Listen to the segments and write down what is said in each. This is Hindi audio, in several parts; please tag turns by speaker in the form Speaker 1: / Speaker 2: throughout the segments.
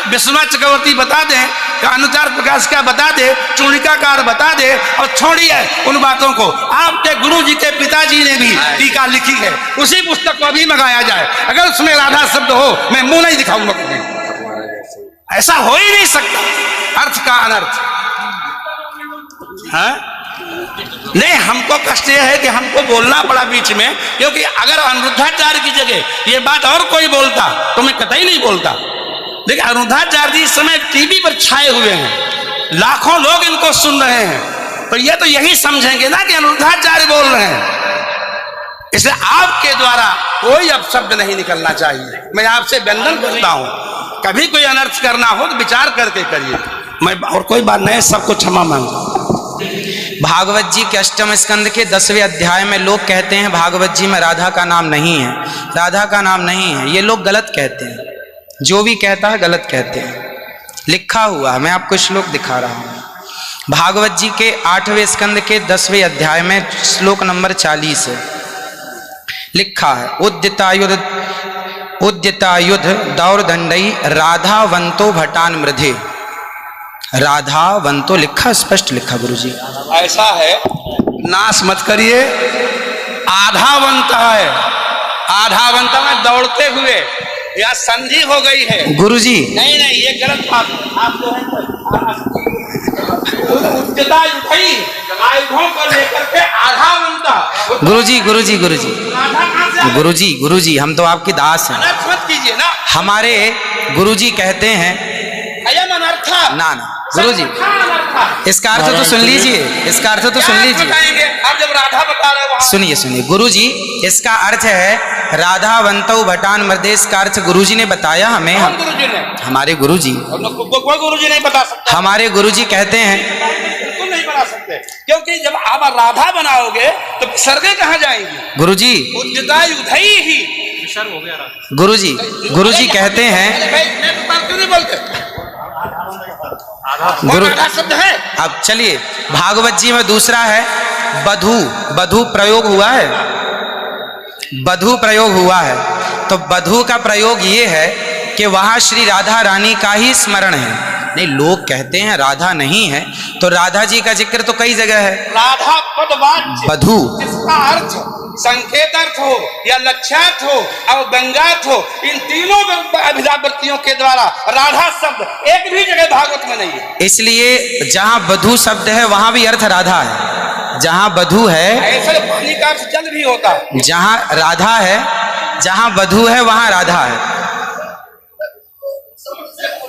Speaker 1: विश्वनाथ चक्रवर्ती बता दें, अनुचार प्रकाश का बता दे, चूड़िकाकार बता दे, और छोड़िए उन बातों को। आपके गुरु जी के पिताजी ने भी टीका लिखी है, उसी पुस्तक को अभी मंगाया जाए। अगर उसमें राधा शब्द हो, मैं मुंह नहीं दिखाऊंगा कभी। ऐसा हो ही नहीं सकता, अर्थ का अनर्थ। हाँ? नहीं, हमको कष्ट यह है कि हमको बोलना पड़ा बीच में, क्योंकि अगर अनिरुद्धाचार्य की जगह ये बात और कोई बोलता तो मैं कतई नहीं बोलता। देखिए, अनिरुद्धाचार्य जी इस समय टीवी पर छाए हुए हैं, लाखों लोग इनको सुन रहे हैं, तो ये तो यही समझेंगे ना कि अनिरुद्धाचार्य बोल रहे हैं। इसलिए आपके द्वारा कोई अपशब्द नहीं निकलना चाहिए। मैं आपसे वंदन करता हूं, कभी कोई अनर्थ करना हो तो विचार करके करिए। मैं और कोई बात नहीं, सबको क्षमा मांगता हूं।
Speaker 2: भागवत जी के अष्टम स्कंद के 10वें अध्याय में लोग कहते हैं भागवत जी में राधा का नाम नहीं है, राधा का नाम नहीं है। ये लोग गलत कहते हैं, जो भी कहता है गलत कहते हैं। लिखा हुआ मैं आपको श्लोक दिखा रहा हूं। भागवत जी के 8वें स्कंद के 10वें अध्याय में श्लोक नंबर 40 है, लिखा है उद्यतायुध दौरदंडई राधावंतो भटान मृधे। राधावंतो लिखा, स्पष्ट लिखा गुरुजी।
Speaker 1: ऐसा है, नाश मत करिए। आधावंत है, आधावंत में दौड़ते हुए, या संधि हो गई है
Speaker 2: गुरुजी।
Speaker 1: नहीं नहीं, ये गलत बात है। आप जो है उच्चता उठाई आयुधों को लेकर के आधावंत।
Speaker 2: गुरुजी गुरुजी गुरुजी गुरुजी गुरुजी, हम तो आपके दास हैं।
Speaker 1: अनर्थ मत कीजिए ना। हमारे
Speaker 2: गुरुजी कहते हैं ना ना गुरुजी, इसका अर्थ तो सुन लीजिए, इसका अर्थ तो सुन लीजिए।
Speaker 1: आप जब राधा बता रहे हो,
Speaker 2: सुनिए सुनिए गुरुजी, इसका अर्थ है राधावंतो भटान मृदेश का अर्थ गुरुजी ने बताया हमें।
Speaker 1: गुरुजी ने,
Speaker 2: हमारे गुरुजी,
Speaker 1: कोई गुरुजी नहीं बता सकता।
Speaker 2: हमारे गुरुजी कहते हैं
Speaker 1: बिल्कुल नहीं बता सकते, क्योंकि जब आप राधा बनाओगे तो सर्गे कहाँ जाएंगी गुरुजी? उदय ही हो गया
Speaker 2: गुरुजी। गुरुजी कहते हैं गुरु
Speaker 1: शब्द है।
Speaker 2: अब चलिए, भागवत जी में दूसरा है बधू। बधू प्रयोग हुआ है, बधू प्रयोग हुआ है। तो बधू का प्रयोग ये है कि वहां श्री राधा रानी का ही स्मरण है। नहीं, लोग कहते हैं राधा नहीं है, तो राधा जी का जिक्र तो कई जगह है।
Speaker 1: राधा पदवाच्य
Speaker 2: बधू,
Speaker 1: इसका अर्थ संकेत अर्थ हो या लक्ष्यार्थ हो और व्यंग्यार्थ हो, इन तीनों अभिधावृत्तियों के द्वारा राधा शब्द एक भी जगह भागवत में नहीं है।
Speaker 2: इसलिए जहां बधू शब्द है वहां भी अर्थ राधा है। जहां बधू है,
Speaker 1: ऐसे पानी का अर्थ जल भी होता है।
Speaker 2: जहां राधा है, जहां बधू है वहां राधा है।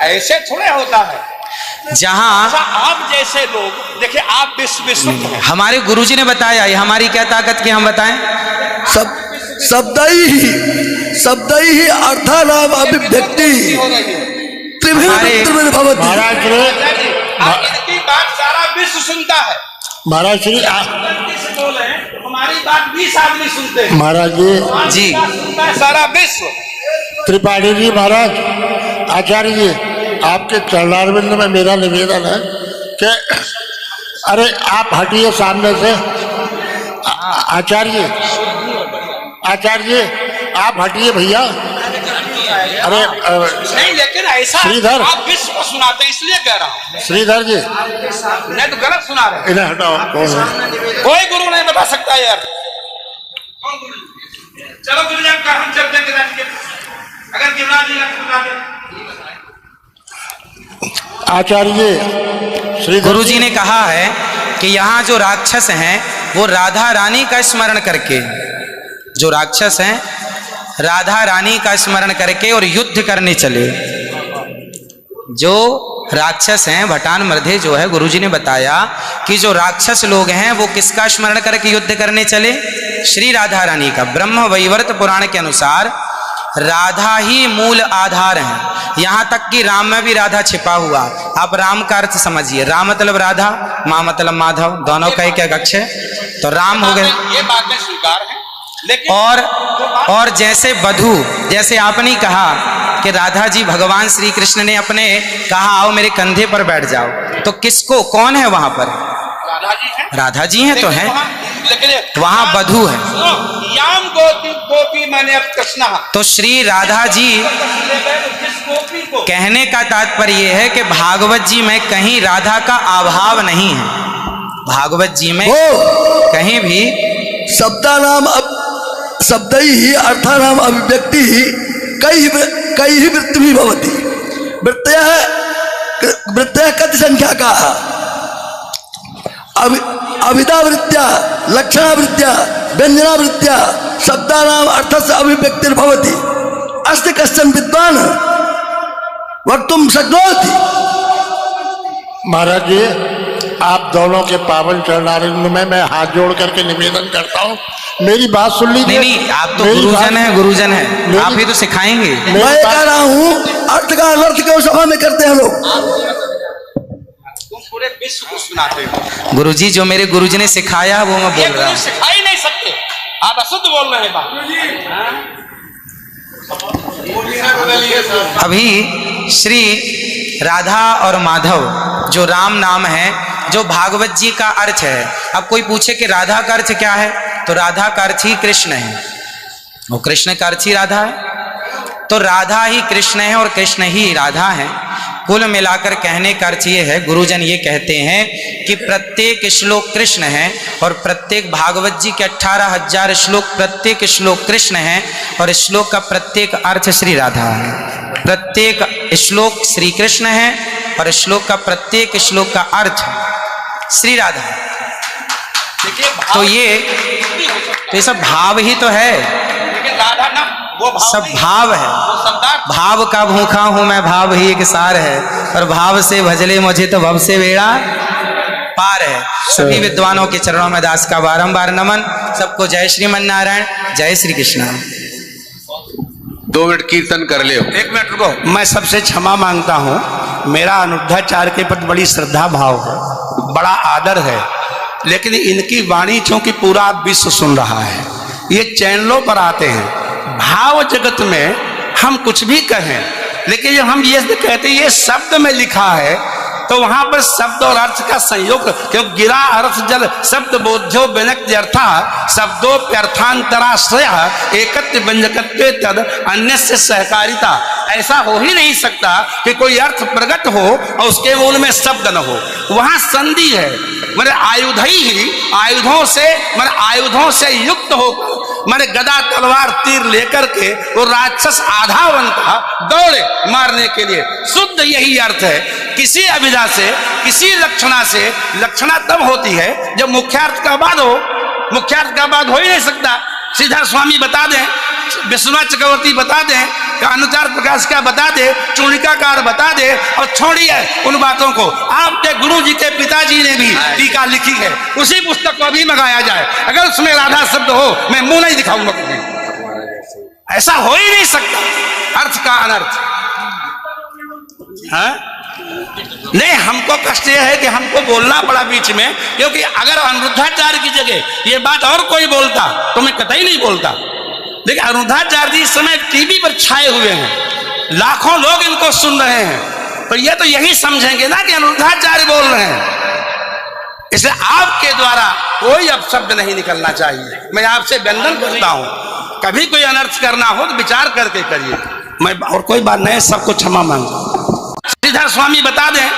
Speaker 1: ऐसे थोड़े होता है।
Speaker 2: जहां
Speaker 1: आप जैसे लोग देखिए, आप विश्व
Speaker 2: हमारे गुरुजी ने बताया, ये हमारी क्या ताकत की हम बताएं?
Speaker 3: शब्द ही अर्थानाम अभिव्यक्ति त्रिभिन्न भवति।
Speaker 1: महाराज इनकी बात सारा विश्व सुनता है।
Speaker 4: महाराज श्री
Speaker 1: हमारी बात 20 आदमी सुनते हैं।
Speaker 4: महाराज
Speaker 2: जी
Speaker 1: सारा विश्व।
Speaker 4: त्रिपाठी जी, महाराज आचार्य जी, आपके चरणारविंद में मेरा निवेदन है कि अरे आप हटिए सामने से। आचार्य जी आप हटिए भैया। अरे
Speaker 1: नहीं, लेकिन ऐसा
Speaker 4: श्रीधर,
Speaker 1: आप विश्व को सुनाते हैं इसलिए कह रहा हूँ।
Speaker 4: श्रीधर जी
Speaker 1: नहीं तो गलत सुना रहे।
Speaker 4: इन्हें हटाओ। कौन है?
Speaker 1: कोई गुरु नहीं बता सकता यार। चलो गुरुजन का हम चलते हैं, अगर गिरिराज जी बता दें।
Speaker 4: आचार्य जी, श्री
Speaker 2: गुरुजी ने कहा है कि यहाँ जो राक्षस हैं वो राधा रानी का स्मरण करके, जो राक्षस हैं राधा रानी का स्मरण करके और युद्ध करने चले। जो राक्षस हैं भटान मृधे जो है, गुरुजी ने बताया कि जो राक्षस लोग हैं वो किसका स्मरण करके युद्ध करने चले? श्री राधा रानी का। ब्रह्म वैवर्त पुराण के अनुसार राधा ही मूल आधार है। यहाँ तक कि राम में भी राधा छिपा हुआ। आप राम का अर्थ समझिए, राम मतलब राधा, माँ मतलब माधव, दोनों का एक अक्ष है, तो राम हो गए।
Speaker 1: ये बातें स्वीकार है, लेकिन
Speaker 2: और जैसे बधू, जैसे आपने कहा कि राधा जी भगवान श्री कृष्ण ने अपने कहा आओ मेरे कंधे पर बैठ जाओ, तो किसको, कौन है वहां पर?
Speaker 1: राधा जी हैं।
Speaker 2: राधा जी हैं तो हैं,
Speaker 1: लेकिन
Speaker 2: वहां बधू है।
Speaker 1: याम गोपी मैंने अब कृष्णा,
Speaker 2: तो श्री राधा जी,
Speaker 1: जिस गोपी
Speaker 2: कहने का तात्पर्य यह है कि भागवत जी में कहीं राधा का अभाव नहीं है। भागवत जी में
Speaker 3: वो
Speaker 2: कहीं भी
Speaker 3: शब्दै ही अर्थानाम अभिव्यक्ति कई वृत्ति भवति। वृत्तयः कति संख्या का अविदावृत्त्या लक्षणावृत्त्या व्यंजनावृत्त्या शब्दानाम अर्थस्य अभिव्यक्तिर्भवति। अस्ति कश्चन विद्वान् वक्तुं शक्नोति।
Speaker 4: महाराज जी, आप दोनों के पावन चरणारविंद में मैं हाथ जोड़ करके निवेदन करता हूँ, मेरी बात सुन लीजिए।
Speaker 2: नहीं, आप तो गुरुजन हैं, गुरुजन हैं, आप ही तो सिखाएंगे।
Speaker 3: मैं कह रहा हूँ अर्थ का अनर्थ क्यों सभा में करते हैं लोग?
Speaker 1: पूरे विश्व को सुनाते हो।
Speaker 2: गुरुजी, जो मेरे गुरुजी ने सिखाया वो मैं बोल रहा हूँ।
Speaker 1: सिखा ही नहीं सकते, आप अशुद्ध बोल रहे हैं बात।
Speaker 2: अभी श्री राधा और माधव जो राम नाम है, जो भागवत जी का अर्थ है। अब कोई पूछे कि राधा का अर्थ क्या है, तो राधा का अर्थ ही कृष्ण है, वो कृष्ण का अर्थ ही राधा है। तो राधा ही कृष्ण है और कृष्ण ही राधा है। कुल मिलाकर कहने का अर्थ ये है, गुरुजन ये कहते हैं कि प्रत्येक श्लोक कृष्ण है और प्रत्येक भागवत जी के 18,000 श्लोक, प्रत्येक श्लोक कृष्ण है और श्लोक का प्रत्येक अर्थ श्री राधा है। प्रत्येक श्लोक श्री कृष्ण है और श्लोक का प्रत्येक श्लोक का अर्थ श्री राधा है। तो ये सब भाव ही तो है,
Speaker 1: राधा ना वो भाव
Speaker 2: सब भाव है। भाव का भूखा हूं मैं, भाव ही एक सार है, और भाव से भजले मुझे तो भव से बेड़ा पार है। सभी विद्वानों के चरणों में दास का बारंबार नमन। सबको जय श्रीमन नारायण, जय श्री कृष्ण।
Speaker 5: 2 मिनट कीर्तन कर ले।
Speaker 1: 1 मिनट रुको, मैं सबसे क्षमा मांगता हूँ। मेरा अनिरुद्धाचार्य के प्रति बड़ी श्रद्धा भाव है, बड़ा आदर है, लेकिन इनकी वाणी चूंकि पूरा विश्व सुन रहा है, ये चैनलों पर आते हैं। भाव जगत में हम कुछ भी कहें, लेकिन जब हम ये कहते हैं ये शब्द में लिखा है, तो वहां पर शब्द और अर्थ का संयोग, क्योंकि गिरा अर्थ जल शब्द बोध्यो व्यनक्ति अर्था शब्दोप्यर्थांतराश्रय एकत्व व्यंजकत्वे तद अन्य से सहकारिता। ऐसा हो ही नहीं सकता कि कोई अर्थ प्रकट हो और उसके मूल में शब्द न हो। वहां संधि है, मेरे आयुधों से युक्त होकर मेरे गदा तलवार तीर लेकर के वो राक्षस आधा बनता दौड़े मारने के लिए। शुद्ध यही अर्थ है। किसी अभिधा से, किसी लक्षणा से, लक्षणा तब होती है जब मुख्यार्थ का बाद हो। मुख्यार्थ का बाद हो ही नहीं सकता। सीधा स्वामी बता दें, विश्वनाथ चक्रवर्ती बता दें, अनुचार प्रकाश का बता दे, चूणिकाकार बता दे, और छोड़िए उन बातों को। आपके गुरु जी के पिताजी ने भी टीका लिखी है, उसी पुस्तक को अभी मंगाया जाए। अगर उसमें राधा शब्द हो, मैं मुंह नहीं दिखाऊंगा कभी। ऐसा हो ही नहीं सकता अर्थ का अनर्थ। हाँ? नहीं, हमको कष्ट यह है कि हमको बोलना पड़ा बीच में, क्योंकि अगर अनिरुद्धाचार्य की जगह ये बात और कोई बोलता तो मैं कतई नहीं बोलता। लेकिन अनिरुद्धाचार्य जी इस समय टीवी पर छाए हुए हैं, लाखों लोग इनको सुन रहे हैं, तो ये तो यही समझेंगे ना कि अनिरुद्धाचार्य बोल रहे हैं। इसलिए आपके द्वारा कोई अपशब्द नहीं निकलना चाहिए। मैं आपसे वंदन करता हूं, कभी कोई अनर्थ करना हो तो विचार करके करिए। मैं और कोई बात नहीं, सबको क्षमा मांगता हूं। श्रीधर स्वामी बता दें,